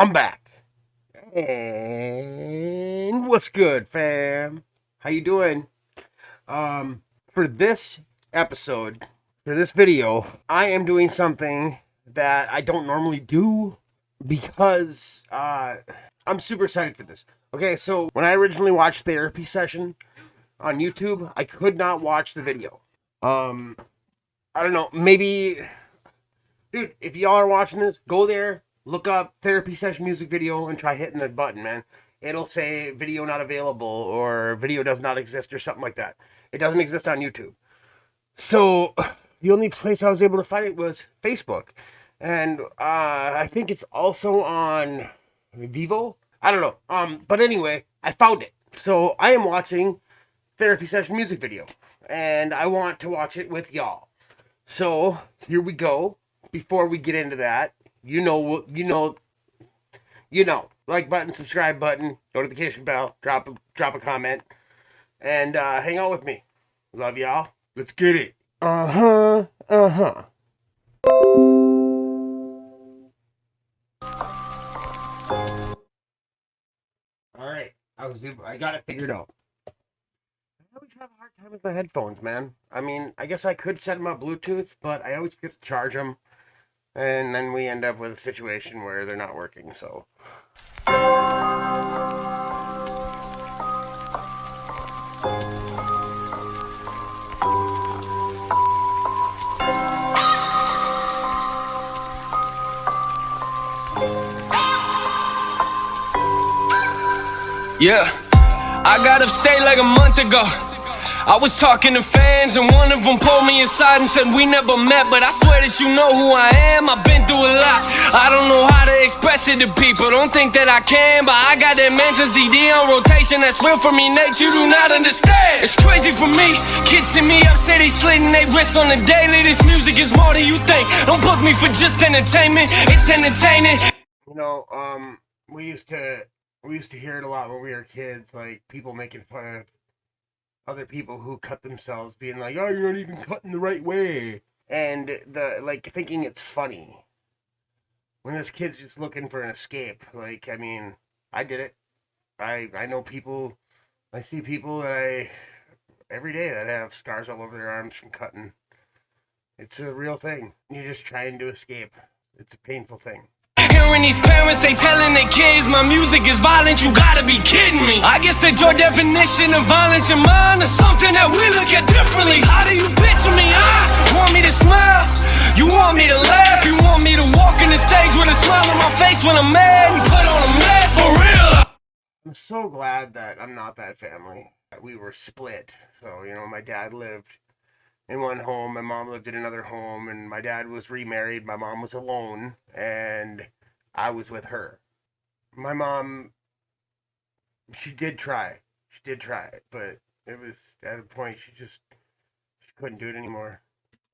I'm back. And what's good, fam? How you doing? For this episode, for this video, I am doing something that I don't normally do because I'm super excited for this. Okay, so when I originally watched Therapy Session on YouTube, I could not watch the video. Um, I don't know, maybe dude, if y'all are watching this, go there, look up Therapy Session music video, and try hitting the button, man. It'll say video not available or video does not exist or something like that. It doesn't exist on YouTube. So the only place I was able to find it was Facebook. And I think it's also on Vivo. I don't know. But anyway, I found it. So I am watching Therapy Session music video. And I want to watch it with y'all. So here we go. Before we get into that, like button, subscribe button, notification bell, drop a comment, and hang out with me. Love y'all. Let's get it. Uh huh. All right, I got it figured out. I always have a hard time with my headphones, man. I mean, I guess I could set them up Bluetooth, but I always forget to charge them, and then we end up with a situation where they're not working. So. Yeah, I got upstate like a month ago. I was talking to fans and one of them pulled me aside and said we never met, but I swear that you know who I am. I've been through a lot. I don't know how to express it to people. Don't think that I can, but I got that Mansion CD on rotation. That's real for me, Nate. You do not understand. It's crazy for me. Kids hit me up, say they slitting they wrists on the daily. This music is more than you think. Don't book me for just entertainment. It's entertaining. You know, we used to hear it a lot when we were kids, like people making fun of other people who cut themselves, being like, "Oh, you're not even cutting the right way," and thinking it's funny when this kid's just looking for an escape. Like, I mean, I did it. I know people. I see people that I every day that have scars all over their arms from cutting. It's a real thing. You're just trying to escape. It's a painful thing. Hearing these parents, they telling their kids my music is violent, you gotta be kidding me. I guess that your definition of violence and mine is something that we look at differently. How do you picture me? Want me to smile? You want me to laugh? You want me to walk in the stage with a smile on my face when I'm mad and put on a mask for real? I'm so glad that I'm not that family. We were split. So, my dad lived in one home, my mom lived in another home, and my dad was remarried, my mom was alone, and I was with her. My mom, she did try. She did try it, but it was at a point she couldn't do it anymore.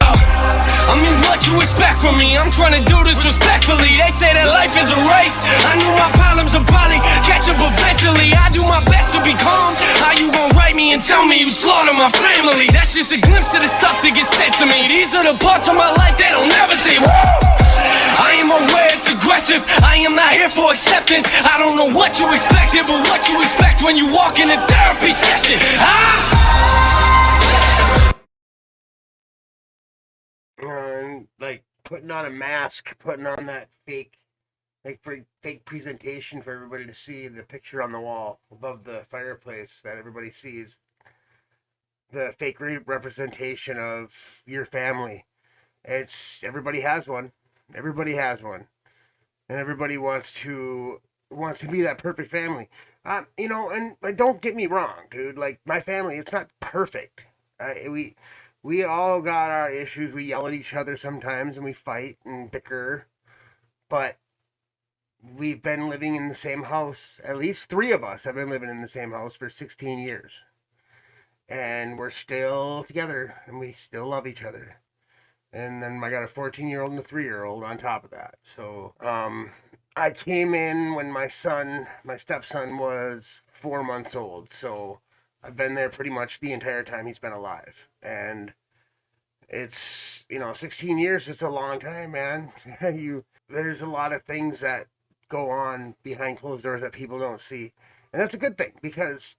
I mean, what you expect from me? I'm trying to do this respectfully. They say that life is a race. I knew my problems would probably catch up eventually. I do my best to be calm. How you gon' write me and tell me you slaughter my family? That's just a glimpse of the stuff that gets said to me. These are the parts of my life they don't never see. Woo! I am aware it's aggressive. I am not here for acceptance. I don't know what you expected, but what you expect when you walk in a therapy session. And like putting on a mask, putting on that fake presentation for everybody to see, the picture on the wall above the fireplace that everybody sees, the fake representation of your family. It's everybody has one. Everybody has one, and everybody wants to be that perfect family. And don't get me wrong, dude. Like my family, it's not perfect. We all got our issues. We yell at each other sometimes, and we fight and bicker. But we've been living in the same house. At least three of us have been living in the same house for 16 years, and we're still together, and we still love each other. And then I got a 14-year-old and a 3-year-old on top of that. So, I came in when my stepson was 4 months old. So I've been there pretty much the entire time he's been alive. And it's, 16 years, it's a long time, man. There's a lot of things that go on behind closed doors that people don't see. And that's a good thing because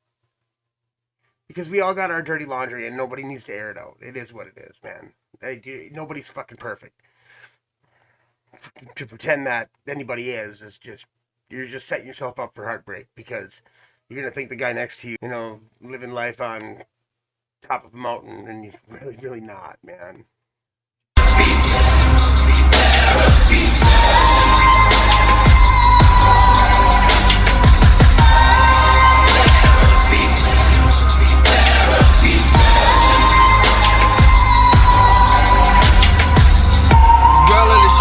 we all got our dirty laundry and nobody needs to air it out. It is what it is, man. Nobody's fucking perfect. To pretend that anybody is just, you're just setting yourself up for heartbreak because you're going to think the guy next to you, living life on top of a mountain, and he's really, really not, man.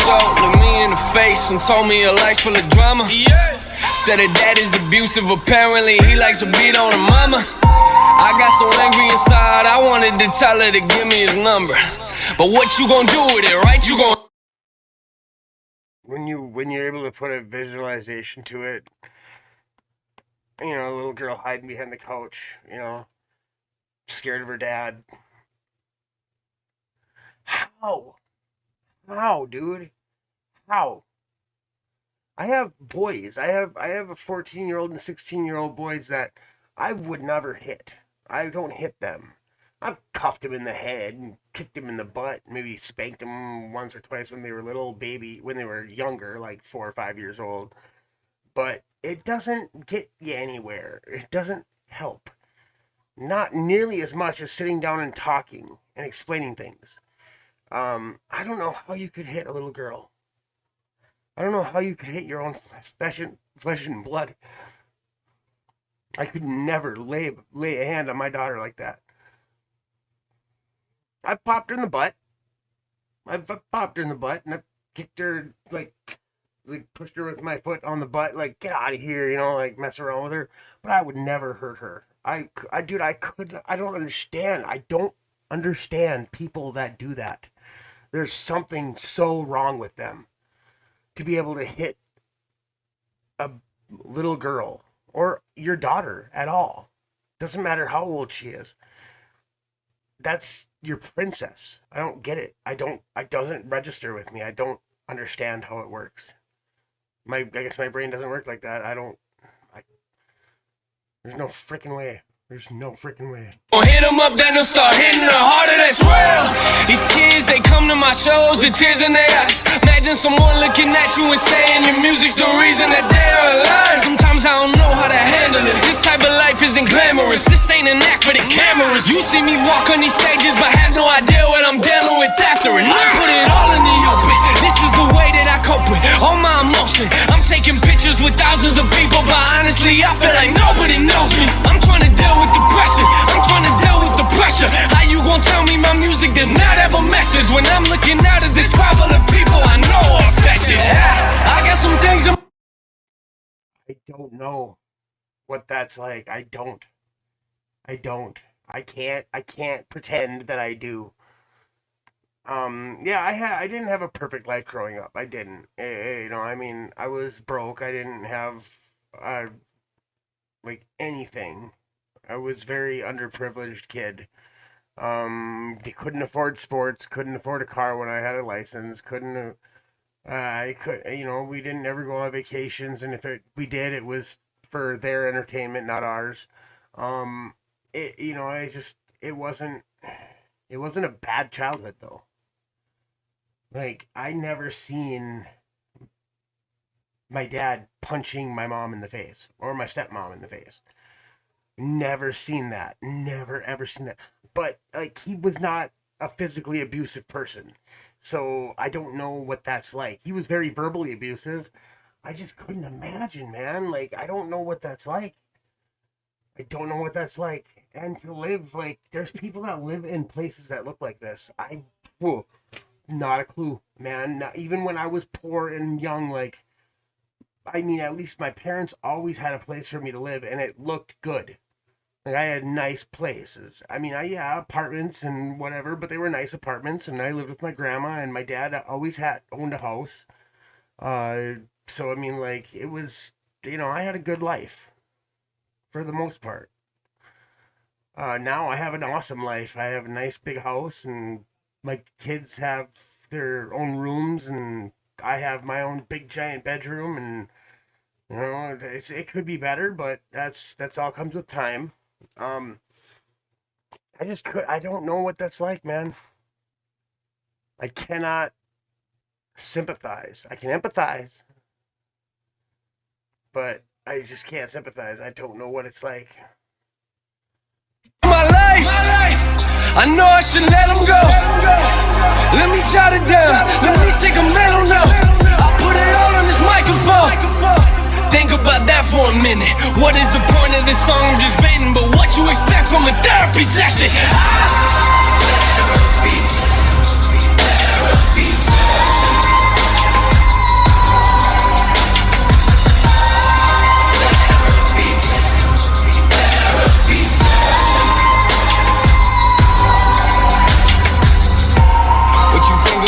Looked me in the face and told me a life's full of drama. Said her dad is abusive, apparently he likes to beat on her mama. I got so angry inside, I wanted to tell her to give me his number. But what you gonna do with it, right? You gonna... When you're able to put a visualization to it, a little girl hiding behind the couch, scared of her dad. How, dude? How? I have boys. I have a 14-year-old and 16-year-old boys that I would never hit. I don't hit them. I've cuffed them in the head and kicked them in the butt, maybe spanked them once or twice when they were when they were younger, like 4 or 5 years old. But it doesn't get you anywhere. It doesn't help. Not nearly as much as sitting down and talking and explaining things. I don't know how you could hit a little girl. I don't know how you could hit your own flesh and blood. I could never lay a hand on my daughter like that. I've popped her in the butt. I've popped her in the butt, and I've kicked her, like pushed her with my foot on the butt, like, get out of here, like, mess around with her. But I would never hurt her. I don't understand. I don't understand people that do that. There's something so wrong with them. To be able to hit a little girl or your daughter at all. Doesn't matter how old she is. That's your princess. I don't get it. It doesn't register with me. I don't understand how it works. I guess my brain doesn't work like that. There's no freaking way. There's no freaking way. Hit them up, then they'll start hitting her harder, that's real. These kids, they come to my shows with tears in their eyes. Imagine someone looking at you and saying your music's the reason that they're alive. Sometimes I don't know how to handle it. This type of life isn't glamorous. This ain't an act for the cameras. You see me walk on these stages, but have no idea what I'm dealing with after it. I put it all in the open. This is the way that I cope with all my emotion. I'm taking pictures with thousands of people, but honestly, I feel like nobody knows me. I'm trying to deal with the pressure. I'm trying to deal with the pressure. How you gonna tell me my music does not have a message when I'm looking out at this crowd full of people I know are affected? I got some things I don't know what that's like. I don't. I can't pretend that I do. Yeah, I didn't have a perfect life growing up. I didn't. I was broke. I didn't have anything. I was very underprivileged kid. They couldn't afford sports, couldn't afford a car when I had a license, we didn't ever go on vacations, and we did, it was for their entertainment, not ours. It wasn't a bad childhood though. Like, I never seen my dad punching my mom in the face or my stepmom in the face. Never seen that. Never ever seen that. But he was not a physically abusive person. So I don't know what that's like. He was very verbally abusive. I just couldn't imagine, man. I don't know what that's like. And to live, there's people that live in places that look like this. Not a clue, man. Not, even when I was poor and young, at least my parents always had a place for me to live, and it looked good. I had nice places. Apartments and whatever, but they were nice apartments, and I lived with my grandma, and my dad always owned a house. It was, I had a good life, for the most part. Now I have an awesome life. I have a nice big house, and my kids have their own rooms, and I have my own big giant bedroom, and You know, it could be better, but that's all comes with time. Um, I don't know what that's like, man. I cannot sympathize. I can empathize, but I just can't sympathize. I don't know what it's like. My life, I know I should let them go. Let me jot it down, let me take a mental note. I'll put it all on this microphone. Think about that for a minute. What is the point of this song I'm just venting? But what you expect from a therapy session? Therapy session.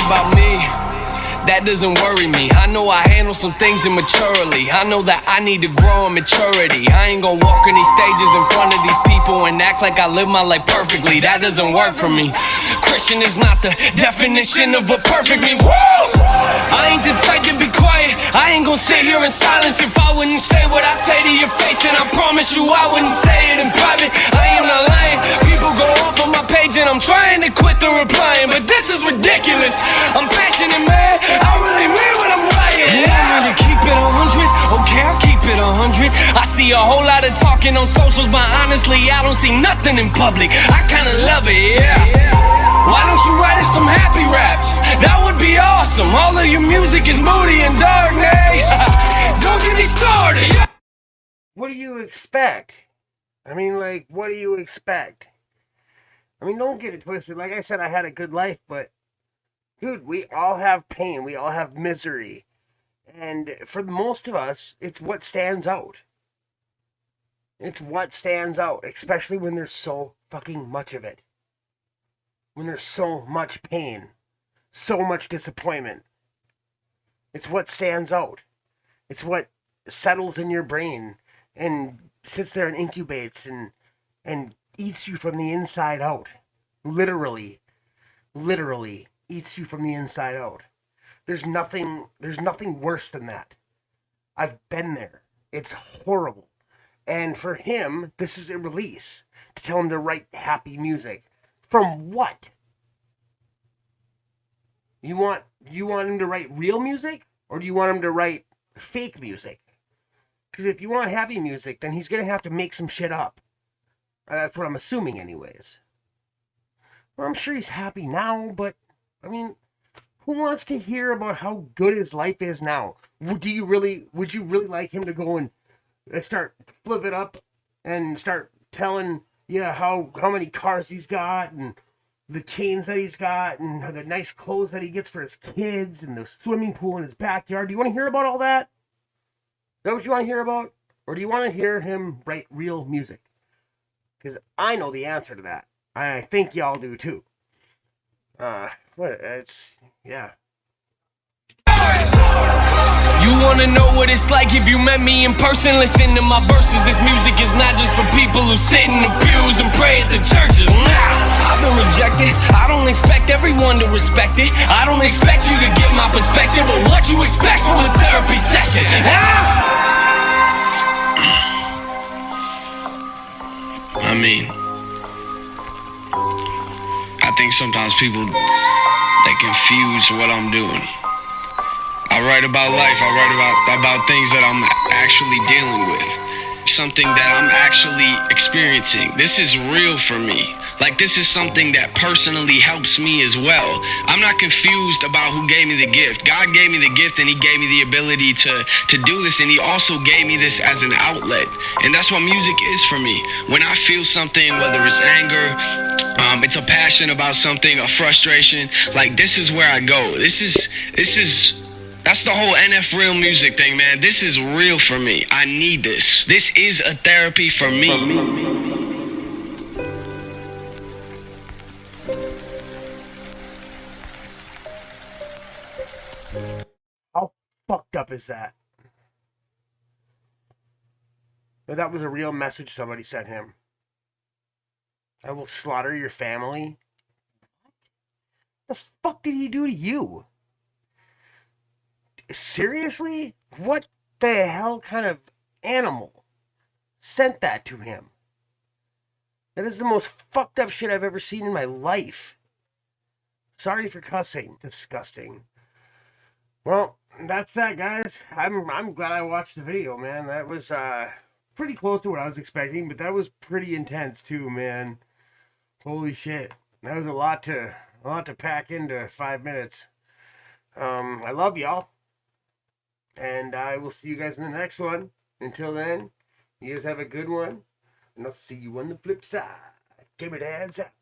About me, that doesn't worry me. I know I handle some things immaturely. I know that I need to grow in maturity. I ain't gonna walk on these stages in front of these people and act like I live my life perfectly. That doesn't work for me. Christian is not the definition of what perfect means. Woo! I ain't the type to be quiet. I ain't gonna sit here in silence if I wouldn't say what I say to your face. And I promise you I wouldn't say it in private. I am not lying. People go off on my page and I'm trying to quit the replying, but this is ridiculous. I'm passionate, man. I really mean what I'm writing. You want me to keep it 100? Okay, I'll keep it 100. I see a whole lot of talking on socials, but honestly, I don't see nothing in public. I kinda love it, yeah. Why don't you write us some happy raps? That would be awesome. All of your music is moody and dark, nay. Don't get me started. What do you expect? I mean, like, what do you expect? I mean, don't get it twisted. Like I said, I had a good life, but dude, we all have pain. We all have misery. And for most of us, it's what stands out. It's what stands out, especially when there's so fucking much of it. When there's so much pain, so much disappointment. It's what stands out. It's what settles in your brain and sits there and incubates and eats you from the inside out. Literally eats you from the inside out. There's nothing worse than that. I've been there. It's horrible. And for him, this is a release to tell him to write happy music. From what? You want him to write real music, or do you want him to write fake music? Because if you want happy music, then he's gonna have to make some shit up. That's what I'm assuming, anyways. Well, I'm sure he's happy now, but I mean, who wants to hear about how good his life is now? Would you really like him to go and start flip it up and start telling how many cars he's got and the chains that he's got and the nice clothes that he gets for his kids and the swimming pool in his backyard? Do you want to hear about all that? Is that what you want to hear about? Or do you want to hear him write real music? Because I know the answer to that. I think y'all do too. Yeah. You wanna know what it's like if you met me in person? Listen to my verses. This music is not just for people who sit in the pews and pray at the churches. Nah, I've been rejected. I don't expect everyone to respect it. I don't expect you to get my perspective, but what you expect from a therapy session? I mean, I think sometimes people, they confuse what I'm doing. I write about life, I write about things that I'm actually dealing with. Something that I'm actually experiencing. This is real for me. Like, this is something that personally helps me as well. I'm not confused about who gave me the gift. God gave me the gift and he gave me the ability to do this, and he also gave me this as an outlet. And that's what music is for me. When I feel something, whether it's anger, it's a passion about something, a frustration, like, this is where I go. That's the whole NF Real music thing, man. This is real for me. I need this. This is a therapy for me. How fucked up is that? That was a real message somebody sent him. I will slaughter your family. What the fuck did he do to you? Seriously? What the hell kind of animal sent that to him? That is the most fucked up shit I've ever seen in my life. Sorry for cussing. Disgusting. Well, that's that, guys. I'm glad I watched the video, man. That was pretty close to what I was expecting, but that was pretty intense too, man. Holy shit. That was a lot to pack into 5 minutes. I love y'all. And I will see you guys in the next one. Until then, you guys have a good one. And I'll see you on the flip side. Give it hands up.